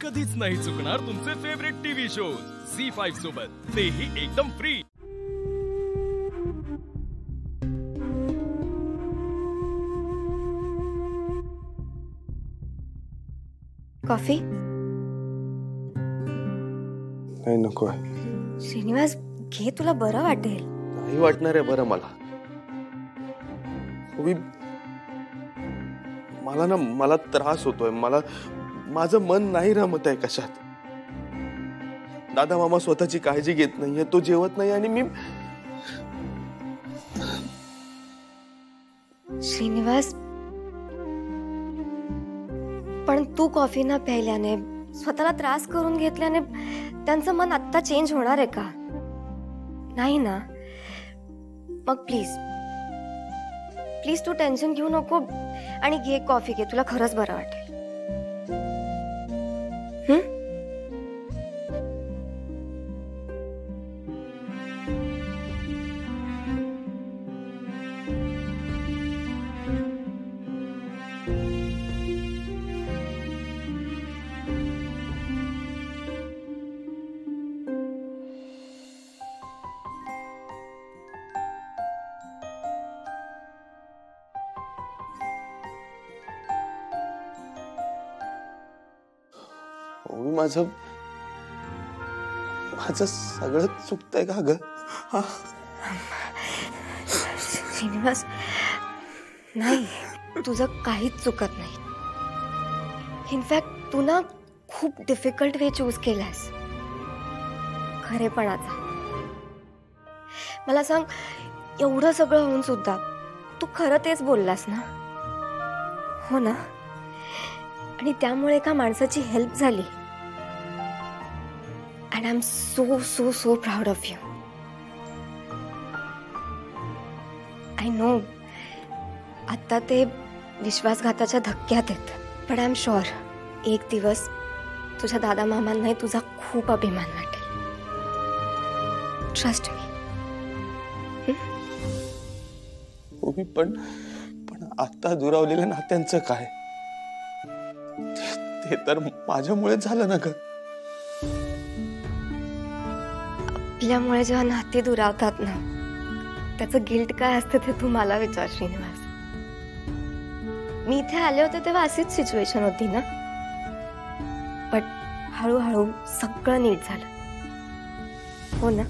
कधीच नाही चुकणार तुमचे फेवरेट टीव्ही शोज झी5 सोबत, तेही एकदम फ्री। कॉफी? नाही, नको। श्रीनिवास, घे, तुला बरं वाटेल। नाही वाटणार आहे बरं मला। मला त्रास होतोय। माझं मन नाही रमत आहे कशात। दादा मामा स्वतःची काळजी घेत नाहीये, तो जेवत नाही आणि मी। श्रीनिवास, पण तू कॉफी न प्यायल्याने, स्वतःला त्रास करून घेतल्याने त्यांचं मन आत्ता चेंज होणार आहे का? नाही ना? मग प्लीज प्लीज तू टेन्शन घेऊ नको आणि घे कॉफी, घे, तुला खरंच बरं वाटेल। माझं सगळं चुकतंय का ग? श्रीनिवास, नाही, तुझं काहीच चुकत नाही। इनफॅक्ट तू ना खूप डिफिकल्ट वे चूज केलास, खरेपणाचा। मला सांग, एवढं सगळं होऊन सुद्धा तू खरं तेच बोललास ना? हो ना? आणि त्यामुळे एका माणसाची हेल्प झाली। And I'm so proud of you. I know, आता ते विश्वासघाताच्या धक्क्यात आहेत, पण आय एम शुअर एक दिवस तुझ्या दादा मामांनाही तुझा खूप अभिमान वाटेल। Trust me. पण आता दुरावलेल्या नात्यांचं काय? ते तर माझ्यामुळे झालं ना ग। आपल्यामुळे जेव्हा नाती दुरावतात ना, त्याचं गिल्ट काय असतं ते तू मला विचार श्रीनिवास। मी इथे आले होते तेव्हा अशीच सिच्युएशन होती ना, पण हळूहळू सगळं नीट झालं, हो ना?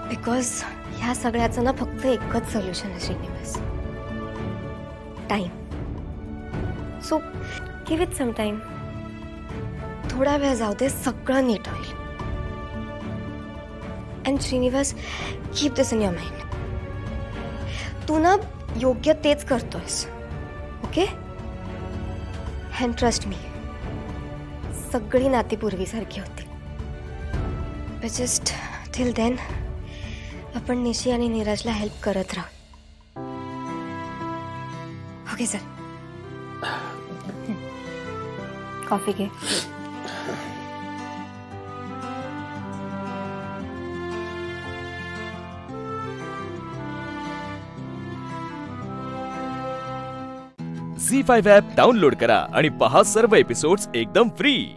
बिकॉज ह्या सगळ्याचं ना फक्त एकच सोल्युशन आहे Srinivas, time. So give it some time, थोडा वेळ जाऊ दे, सगळं नीट होईल। And Srinivas, keep this in your mind. तू ना योग्य तेच करतोयस, ओके? And trust me, सगळी नाती पूर्वीसारखी होती। But just till then, आपण निशी आणि नीरजला हेल्प करत राहू, ओके? चल, कॉफी घे। झी5 ॲप डाउनलोड करा आणि पहा सर्व एपिसोड्स एकदम फ्री।